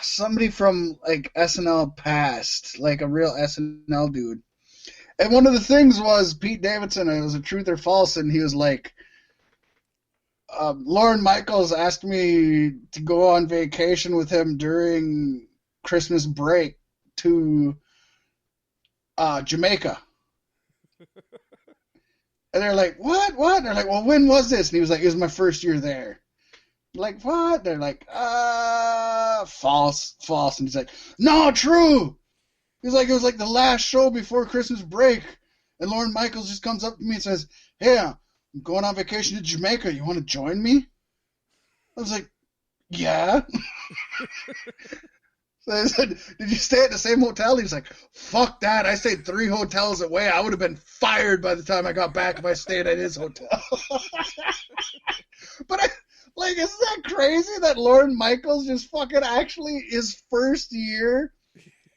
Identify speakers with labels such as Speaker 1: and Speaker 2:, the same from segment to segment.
Speaker 1: somebody from like SNL past, like a real SNL dude. And one of the things was Pete Davidson, and it was a truth or false, and he was like, Lorne Michaels asked me to go on vacation with him during Christmas break to Jamaica. And they're like, what? And they're like, well, when was this? And he was like, it was my first year there. Like, what? They're like, false. And he's like, no, true. He's like, it was like the last show before Christmas break. And Lorne Michaels just comes up to me and says, hey, I'm going on vacation to Jamaica. You want to join me? I was like, yeah. So I said, did you stay at the same hotel? He was like, fuck that. I stayed 3 hotels away. I would have been fired by the time I got back if I stayed at his hotel. But isn't that crazy that Lorne Michaels just fucking actually his first year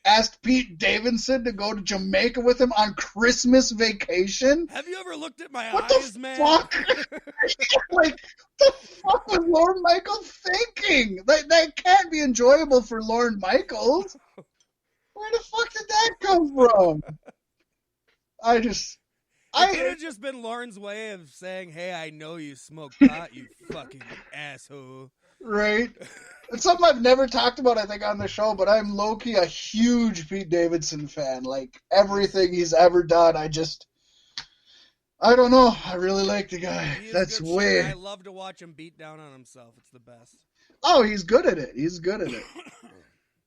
Speaker 1: asked Pete Davidson to go to Jamaica with him on Christmas vacation?
Speaker 2: Have you ever looked at my
Speaker 1: what
Speaker 2: eyes,
Speaker 1: the
Speaker 2: man?
Speaker 1: Fuck? Like, what the fuck was Lorne Michaels thinking? That can't be enjoyable for Lorne Michaels. Where the fuck did that come from? It
Speaker 2: could have just been Lorne's way of saying, hey, I know you smoke pot, you fucking asshole.
Speaker 1: Right? It's something I've never talked about, I think, on the show, but I'm low-key a huge Pete Davidson fan. Like, everything he's ever done, I don't know. I really like the guy. That's way...
Speaker 2: I love to watch him beat down on himself. It's the best.
Speaker 1: Oh, he's good at it.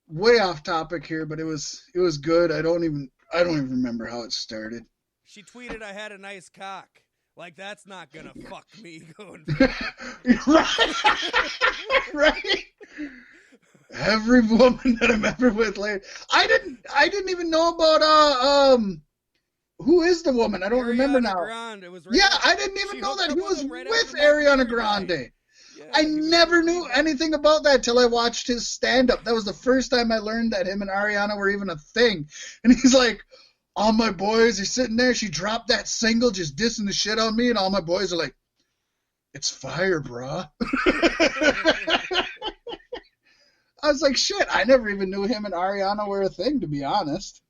Speaker 1: Way off topic here, but it was good. I don't even remember how it started.
Speaker 2: She tweeted, I had a nice cock. Like, that's not gonna fuck me going
Speaker 1: Right? Every woman that I'm ever with later. I didn't even know about who is the woman? I don't remember now.
Speaker 2: Grande. It was
Speaker 1: I didn't even know that he was with Ariana Grande. Yeah, I never knew anything about that till I watched his stand-up. That was the first time I learned that him and Ariana were even a thing. And he's like, all my boys are sitting there. She dropped that single just dissing the shit on me, and all my boys are like, it's fire, brah. I was like, shit, I never even knew him and Ariana were a thing, to be honest.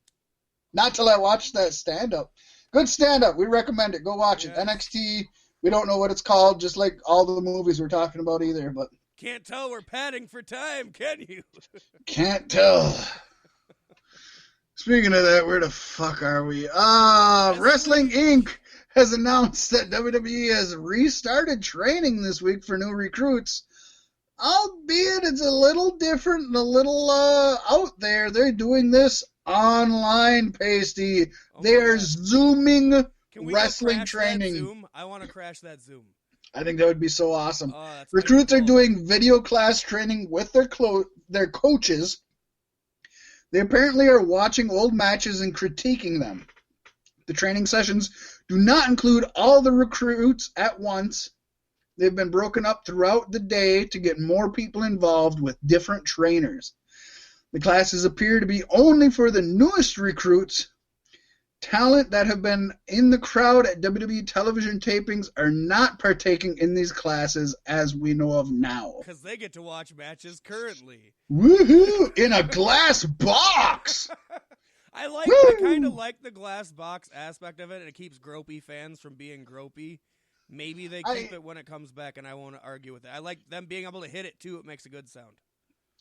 Speaker 1: Not till I watched that stand-up. Good stand-up. We recommend it. Go watch it. NXT, we don't know what it's called, just like all the movies we're talking about either. But
Speaker 2: can't tell we're padding for time, can you?
Speaker 1: Can't tell. Speaking of that, where the fuck are we? Wrestling Inc. has announced that WWE has restarted training this week for new recruits. Albeit it's a little different and a little out there. They're doing this online, Pasty. They are Zooming wrestling training.
Speaker 2: Zoom? I want to crash that Zoom.
Speaker 1: I think that would be so awesome. Recruits are doing video class training with their coaches. They apparently are watching old matches and critiquing them. The training sessions do not include all the recruits at once. They've been broken up throughout the day to get more people involved with different trainers. The classes appear to be only for the newest recruits. Talent that have been in the crowd at WWE television tapings are not partaking in these classes as we know of now.
Speaker 2: Because they get to watch matches currently.
Speaker 1: Woohoo! In a glass box!
Speaker 2: I kind of like the glass box aspect of it, and it keeps gropey fans from being gropey. Maybe they keep it when it comes back, and I won't argue with it. I like them being able to hit it, too. It makes a good sound.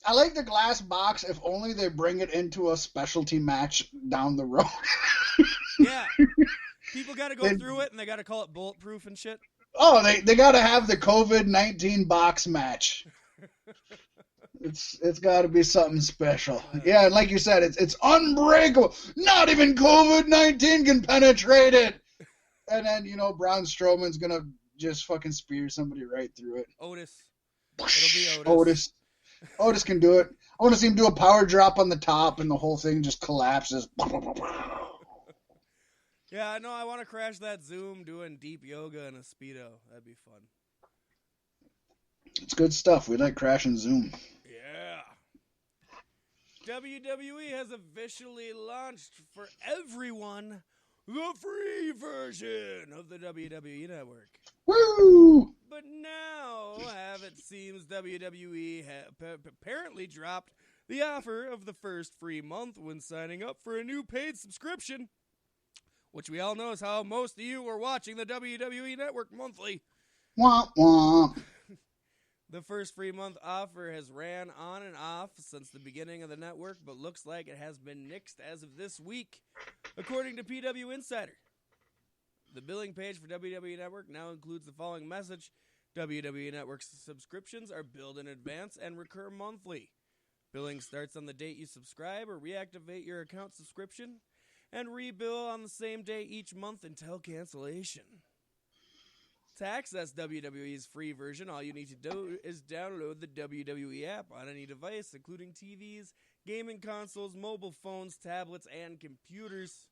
Speaker 1: I like the glass box if only they bring it into a specialty match down the road.
Speaker 2: Yeah. People got to go through it, and they got to call it bulletproof and shit.
Speaker 1: Oh, they got to have the COVID-19 box match. It's got to be something special. Yeah, and like you said, it's unbreakable. Not even COVID-19 can penetrate it. And then, Braun Strowman's going to just fucking spear somebody right through it.
Speaker 2: Otis. It'll be Otis.
Speaker 1: Otis can do it. I want to see him do a power drop on the top and the whole thing just collapses.
Speaker 2: Yeah, no, I want to crash that Zoom doing deep yoga in a Speedo. That'd be fun.
Speaker 1: It's good stuff. We like crashing Zoom.
Speaker 2: Yeah. WWE has officially launched for everyone the free version of the WWE Network.
Speaker 1: Woo!
Speaker 2: But now, it seems WWE apparently dropped The offer of the first free month when signing up for a new paid subscription, which we all know is how most of you are watching the WWE Network monthly.
Speaker 1: Wah, wah.
Speaker 2: The first free month offer has ran on and off since the beginning of the network, but looks like it has been nixed as of this week, according to PW Insider. The billing page for WWE Network now includes the following message. WWE Network subscriptions are billed in advance and recur monthly. Billing starts on the date you subscribe or reactivate your account subscription, and rebill on the same day each month until cancellation. To access WWE's free version, all you need to do is download the WWE app on any device, including TVs, gaming consoles, mobile phones, tablets, and computers.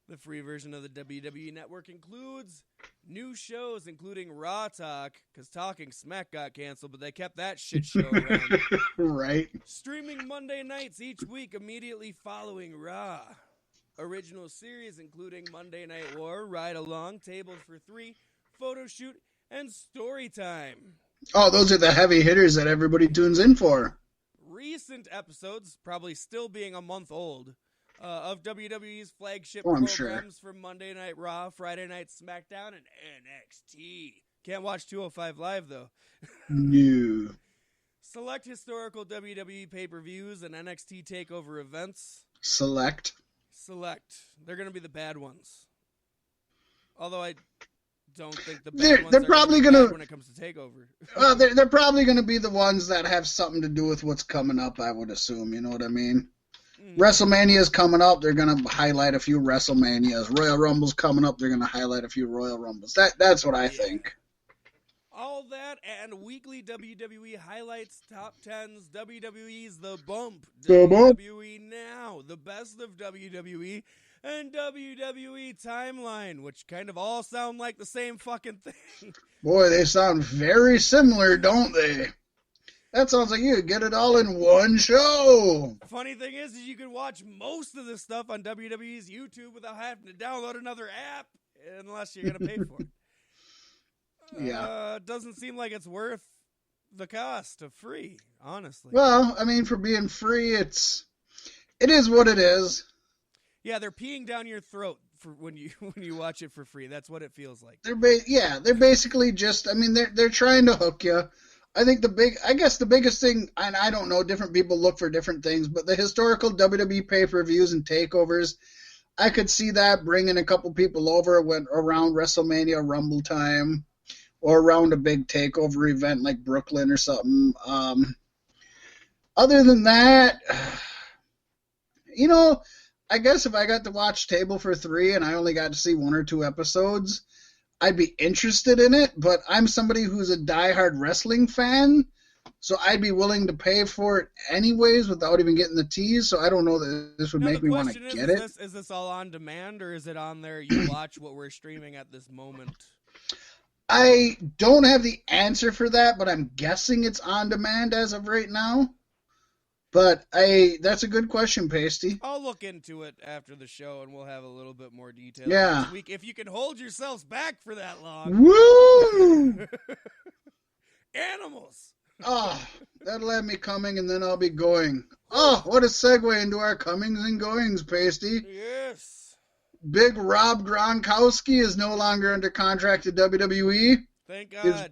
Speaker 2: The free version of the WWE Network includes new shows, including Raw Talk, because Talking Smack got canceled, but they kept that shit show around.
Speaker 1: Right.
Speaker 2: Streaming Monday nights each week immediately following Raw. Original series, including Monday Night War, Ride Along, Tables for Three, Photo Shoot, and Story Time.
Speaker 1: Oh, those are the heavy hitters that everybody tunes in for.
Speaker 2: Recent episodes, probably still being a month old, of WWE's flagship programs for Monday Night Raw, Friday Night SmackDown, and NXT. Can't watch 205 Live, though.
Speaker 1: No.
Speaker 2: Select historical WWE pay-per-views and NXT TakeOver events.
Speaker 1: Select.
Speaker 2: They're going to be the bad ones. Although I don't think the bad ones
Speaker 1: they're probably
Speaker 2: going to when it comes to TakeOver.
Speaker 1: Well, they're probably going to be the ones that have something to do with what's coming up, I would assume. You know what I mean? WrestleMania's coming up. They're going to highlight a few WrestleManias. Royal Rumble's coming up. They're going to highlight a few Royal Rumbles. That's what I think.
Speaker 2: All that and weekly WWE highlights, top 10s, WWE's The Bump, WWE Now, the best of WWE, and WWE Timeline, which kind of all sound like the same fucking thing.
Speaker 1: Boy, they sound very similar, don't they? That sounds like you could get it all in one show.
Speaker 2: Funny thing is you can watch most of this stuff on WWE's YouTube without having to download another app, unless you're going to pay for it.
Speaker 1: Yeah.
Speaker 2: It doesn't seem like it's worth the cost of free, honestly.
Speaker 1: Well, I mean, for being free, it is what it is.
Speaker 2: Yeah, they're peeing down your throat for when you watch it for free. That's what it feels like.
Speaker 1: They're basically just, I mean, they're trying to hook you. I think the biggest thing, and I don't know, different people look for different things, but the historical WWE pay-per-views and takeovers, I could see that bringing a couple people over around WrestleMania Rumble time or around a big takeover event like Brooklyn or something. Other than that, you know, I guess if I got to watch Table for Three and I only got to see one or two episodes, I'd be interested in it, but I'm somebody who's a diehard wrestling fan, so I'd be willing to pay for it anyways without even getting the tease, so I don't know that this would make me want to get it.
Speaker 2: Is this all on demand, or is it on there, you watch what we're streaming at this moment?
Speaker 1: I don't have the answer for that, but I'm guessing it's on demand as of right now. But that's a good question, Pasty.
Speaker 2: I'll look into it after the show, and we'll have a little bit more detail
Speaker 1: next
Speaker 2: week. If you can hold yourselves back for that long.
Speaker 1: Woo!
Speaker 2: Animals!
Speaker 1: Oh, that'll have me coming, and then I'll be going. Oh, what a segue into our comings and goings, Pasty.
Speaker 2: Yes.
Speaker 1: Big Rob Gronkowski is no longer under contract at WWE.
Speaker 2: Thank God.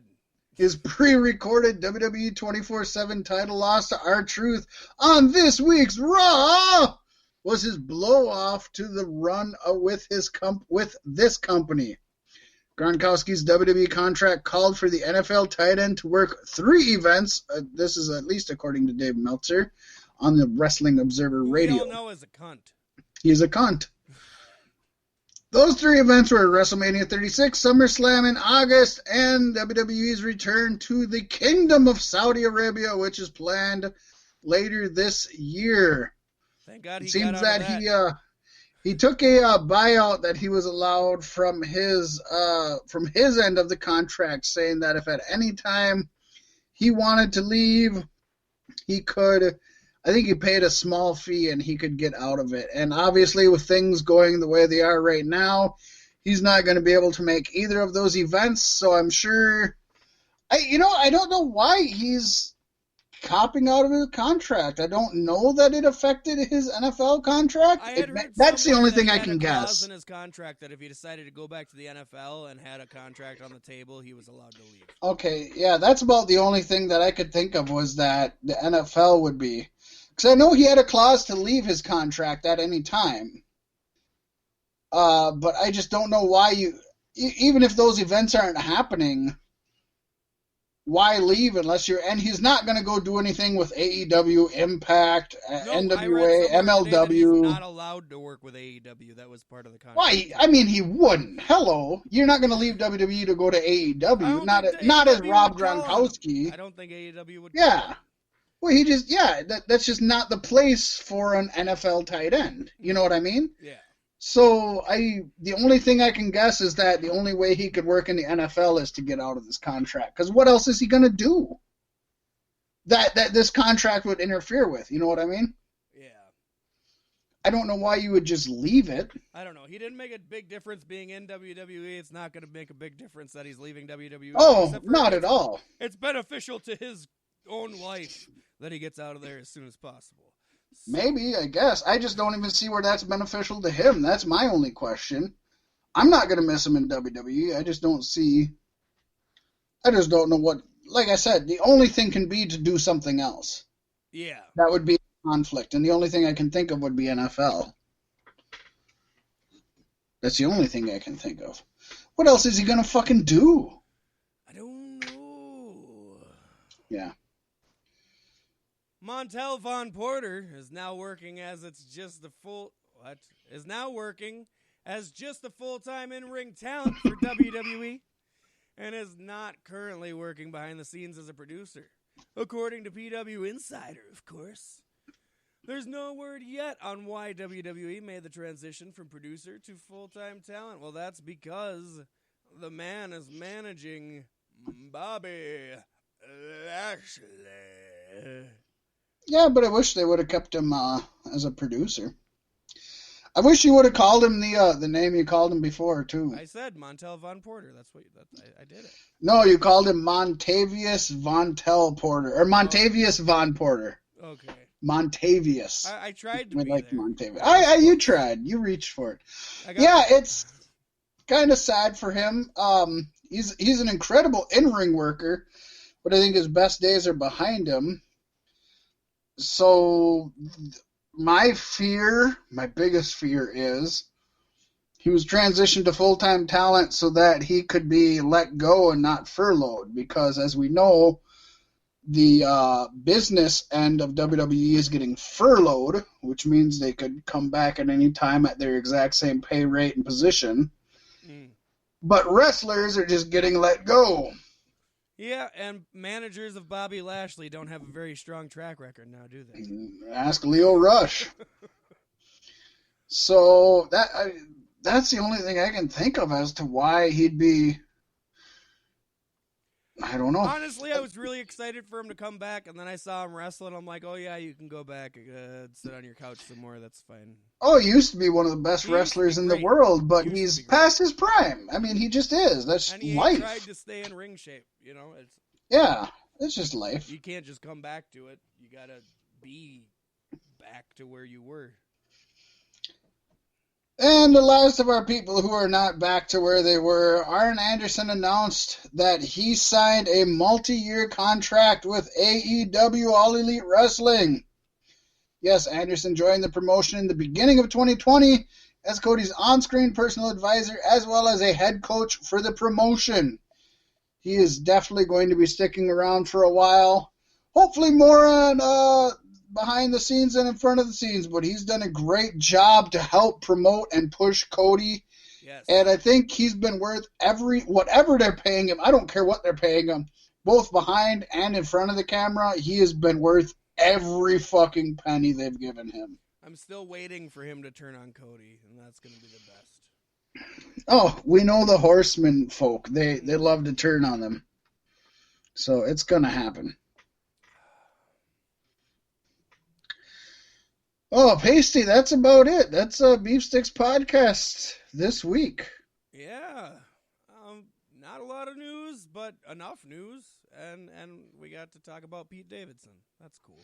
Speaker 1: His pre-recorded WWE 24/7 title loss to R-Truth on this week's Raw was his blow-off to the run with this company. Gronkowski's WWE contract called for the NFL tight end to work 3 events. This is at least according to Dave Meltzer on the Wrestling Observer Radio.
Speaker 2: We all know as a cunt.
Speaker 1: He's a cunt. Those 3 events were WrestleMania 36, SummerSlam in August, and WWE's return to the Kingdom of Saudi Arabia, which is planned later this year.
Speaker 2: Thank God
Speaker 1: it seems that he took a buyout that he was allowed from his end of the contract, saying that if at any time he wanted to leave, he could. I think he paid a small fee and he could get out of it. And obviously with things going the way they are right now, he's not going to be able to make either of those events. So I'm sure, I don't know why he's copping out of his contract. I don't know that it affected his NFL contract. That's the only thing I can guess.
Speaker 2: Clause in his contract that if he decided to go back to the NFL and had a contract on the table, he was allowed to leave.
Speaker 1: Okay, yeah, that's about the only thing that I could think of was that the NFL would be. Because I know he had a clause to leave his contract at any time. But I just don't know why even if those events aren't happening, why leave unless you're... And he's not going to go do anything with AEW, Impact, NWA, MLW.
Speaker 2: He's not allowed to work with AEW. That was part of the contract.
Speaker 1: Why? I mean, he wouldn't. Hello. You're not going to leave WWE to go to AEW. Not as Rob Gronkowski.
Speaker 2: I don't think AEW would.
Speaker 1: Yeah. Well, that's just not the place for an NFL tight end. You know what I mean?
Speaker 2: Yeah.
Speaker 1: So the only thing I can guess is that the only way he could work in the NFL is to get out of this contract. Because what else is he going to do that this contract would interfere with? You know what I mean?
Speaker 2: Yeah.
Speaker 1: I don't know why you would just leave it.
Speaker 2: I don't know. He didn't make a big difference being in WWE. It's not going to make a big difference that he's leaving WWE.
Speaker 1: Oh, not at all.
Speaker 2: It's beneficial to his own life that he gets out of there as soon as possible.
Speaker 1: Maybe, I guess. I just don't even see where that's beneficial to him. That's my only question. I'm not going to miss him in WWE. I just don't know what... Like I said, the only thing can be to do something else.
Speaker 2: Yeah.
Speaker 1: That would be a conflict. And the only thing I can think of would be NFL. That's the only thing I can think of. What else is he going to fucking do?
Speaker 2: I don't know.
Speaker 1: Yeah.
Speaker 2: Montel Von Porter is now working as just the full-time in-ring talent for WWE and is not currently working behind the scenes as a producer. According to PW Insider, of course. There's no word yet on why WWE made the transition from producer to full-time talent. Well, that's because the man is managing Bobby Lashley.
Speaker 1: Yeah, but I wish they would have kept him as a producer. I wish you would have called him the name you called him before, too.
Speaker 2: I said Montel Von Porter. I did it.
Speaker 1: No, you called him Montavious Vontel Porter. Or Montavious Von Porter.
Speaker 2: Okay.
Speaker 1: Montavious.
Speaker 2: I tried to
Speaker 1: I
Speaker 2: be
Speaker 1: like
Speaker 2: there.
Speaker 1: Montavious. You tried. You reached for it. It's kind of sad for him. He's an incredible in-ring worker, but I think his best days are behind him. So my biggest fear is he was transitioned to full-time talent so that he could be let go and not furloughed, because as we know, the business end of WWE is getting furloughed, which means they could come back at any time at their exact same pay rate and position. But wrestlers are just getting let go.
Speaker 2: Yeah, and managers of Bobby Lashley don't have a very strong track record now, do they?
Speaker 1: Ask Leo Rush. So that's the only thing I can think of as to why he'd be... I don't know.
Speaker 2: Honestly, I was really excited for him to come back, and then I saw him wrestle, and I'm like, oh yeah, you can go back and sit on your couch some more. That's fine.
Speaker 1: Oh, he used to be one of the best wrestlers in the world, but he's past his prime. I mean, he just is. That's
Speaker 2: and he
Speaker 1: life.
Speaker 2: Tried to stay in ring shape, you know.
Speaker 1: It's just life.
Speaker 2: You can't just come back to it. You gotta be back to where you were.
Speaker 1: And the last of our people who are not back to where they were, Arn Anderson announced that he signed a multi-year contract with AEW All Elite Wrestling. Yes, Anderson joined the promotion in the beginning of 2020 as Cody's on-screen personal advisor as well as a head coach for the promotion. He is definitely going to be sticking around for a while. Hopefully more on behind the scenes and in front of the scenes, but he's done a great job to help promote and push Cody.
Speaker 2: Yes.
Speaker 1: And I think he's been worth whatever they're paying him. I don't care what they're paying him, both behind and in front of the camera. He has been worth every fucking penny they've given him.
Speaker 2: I'm still waiting for him to turn on Cody, and that's going to be the best.
Speaker 1: Oh, we know the Horsemen folk. They love to turn on them. So it's going to happen. Oh, Pasty, that's about it. That's Beef Sticks Podcast this week.
Speaker 2: Yeah. Not a lot of news, but enough news, and we got to talk about Pete Davidson. That's cool.